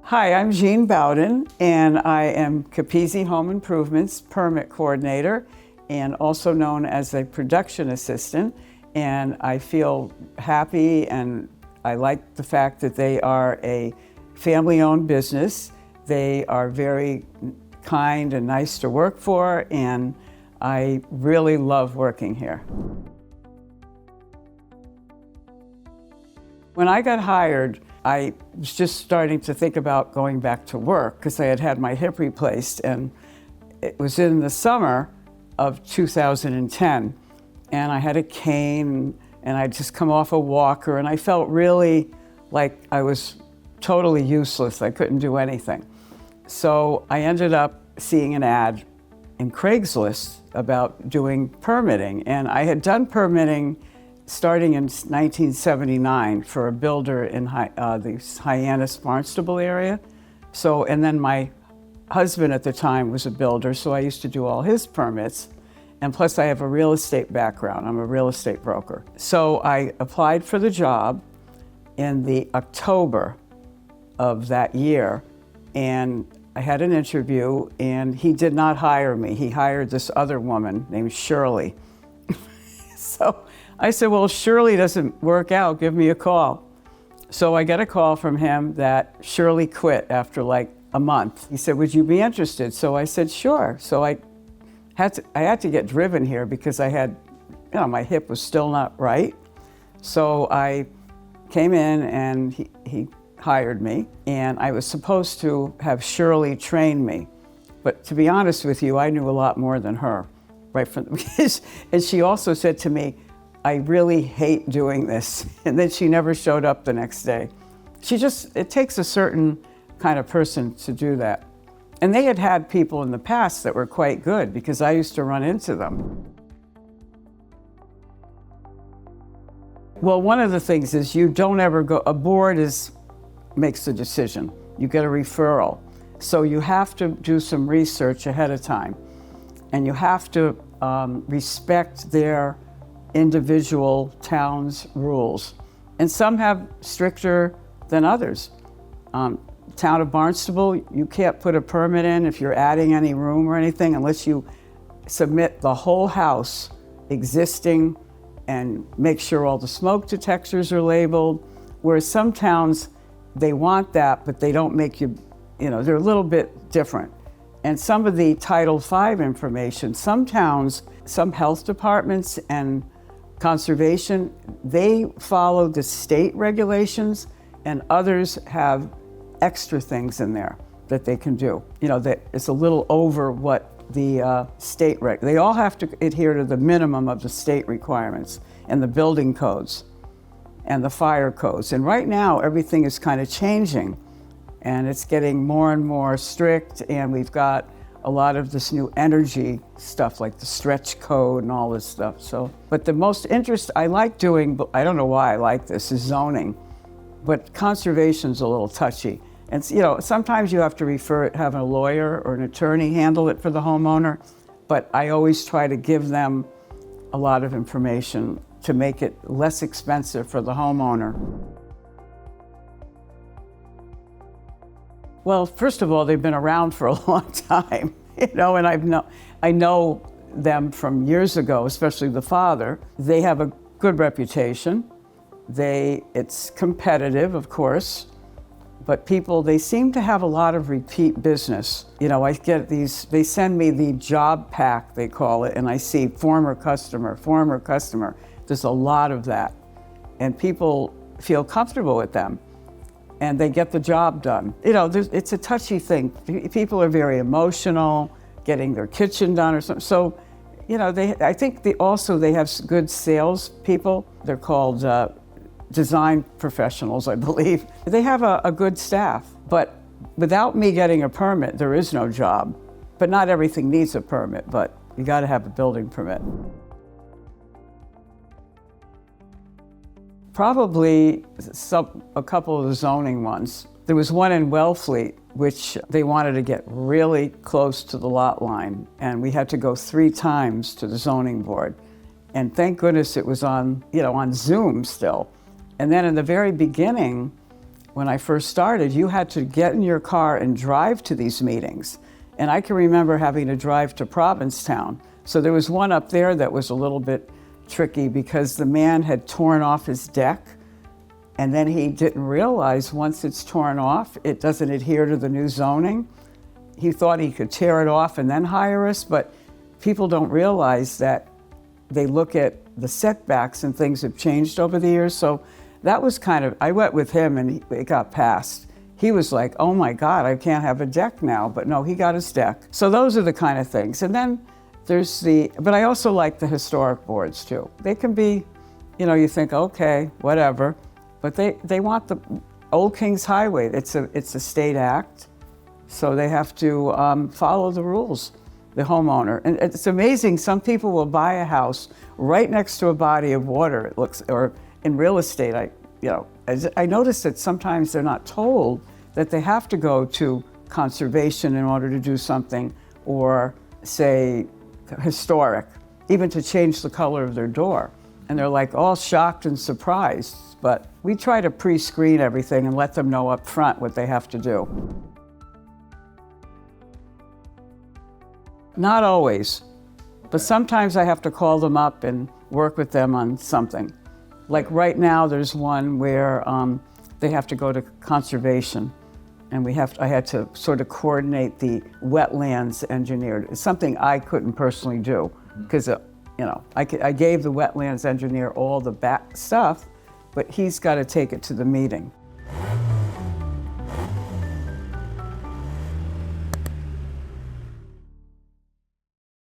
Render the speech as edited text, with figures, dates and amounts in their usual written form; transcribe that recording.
Hi, I'm Jean Bowden, and I am Capizzi Home Improvements Permit Coordinator, and also known as a production assistant. And I feel happy, and I like the fact that they are a family-owned business. They are very kind and nice to work for, and I really love working here. When I got hired, I was just starting to think about going back to work because I had had my hip replaced, and it was in the summer of 2010, and I had a cane, and I'd just come off a walker, and I felt really like I was totally useless. I couldn't do anything. So I ended up seeing an ad in Craigslist about doing permitting, and I had done permitting starting in 1979 for a builder in the Hyannis Barnstable area. So, and then my husband at the time was a builder, so I used to do all his permits. And plus I have a real estate background. I'm a real estate broker. So I applied for the job in the October of that year, and I had an interview, and he did not hire me. He hired this other woman named Shirley. So I said, well, if Shirley doesn't work out, give me a call. So I get a call from him that Shirley quit after like a month. He said, would you be interested? So I said, sure. So I had to get driven here because I had, my hip was still not right. So I came in, and he hired me, and I was supposed to have Shirley train me. But to be honest with you, I knew a lot more than her, right from the beginning. And she also said to me, I really hate doing this. And then she never showed up the next day. It takes a certain kind of person to do that. And they had had people in the past that were quite good because I used to run into them. Well, one of the things is you don't ever go, a board makes the decision. You get a referral. So you have to do some research ahead of time. And you have to respect their individual towns' rules. And some have stricter than others. Town of Barnstable, you can't put a permit in if you're adding any room or anything unless you submit the whole house existing and make sure all the smoke detectors are labeled. Whereas some towns, they want that, but they don't make you, they're a little bit different. And some of the Title V information, some towns, some health departments and conservation, they follow the state regulations, and others have extra things in there that they can do. That it's a little over what the state they all have to adhere to the minimum of the state requirements and the building codes and the fire codes. And right now, everything is kind of changing, and it's getting more and more strict, and we've got a lot of this new energy stuff like the stretch code and all this stuff. So, but the most interest I like doing, but I don't know why I like this, is zoning. But conservation's a little touchy. And sometimes you have to have a lawyer or an attorney handle it for the homeowner, but I always try to give them a lot of information to make it less expensive for the homeowner. Well, first of all, they've been around for a long time, and I know them from years ago, especially the father. They have a good reputation. It's competitive, of course, but they seem to have a lot of repeat business. I get they send me the job pack, they call it, and I see former customer. There's a lot of that, and people feel comfortable with them, and they get the job done. It's a touchy thing. People are very emotional, getting their kitchen done or something. So, I think they have good sales people. They're called design professionals, I believe. They have a good staff, but without me getting a permit, there is no job. But not everything needs a permit, but you gotta have a building permit. Probably a couple of the zoning ones. There was one in Wellfleet, which they wanted to get really close to the lot line, and we had to go 3 times to the zoning board. And thank goodness it was on Zoom still. And then in the very beginning, when I first started, you had to get in your car and drive to these meetings. And I can remember having to drive to Provincetown. So there was one up there that was a little bit tricky because the man had torn off his deck, and then he didn't realize once it's torn off, it doesn't adhere to the new zoning. He thought he could tear it off and then hire us, but people don't realize that they look at the setbacks and things have changed over the years. So that was kind of, I went with him and it got passed. He was like, oh my God, I can't have a deck now. But no, he got his deck. So those are the kind of things. And then there's but I also like the historic boards too. They can be, you think, okay, whatever. But they want the Old Kings Highway. It's a state act. So they have to follow the rules, the homeowner. And it's amazing, some people will buy a house right next to a body of water, it looks, or in real estate, I noticed that sometimes they're not told that they have to go to conservation in order to do something, or say historic, even to change the color of their door. And they're like all shocked and surprised. But we try to pre-screen everything and let them know up front what they have to do. Not always, but sometimes I have to call them up and work with them on something. Like right now, there's one where they have to go to conservation, and I had to sort of coordinate the wetlands engineer. It's something I couldn't personally do because, I gave the wetlands engineer all the back stuff, but he's got to take it to the meeting.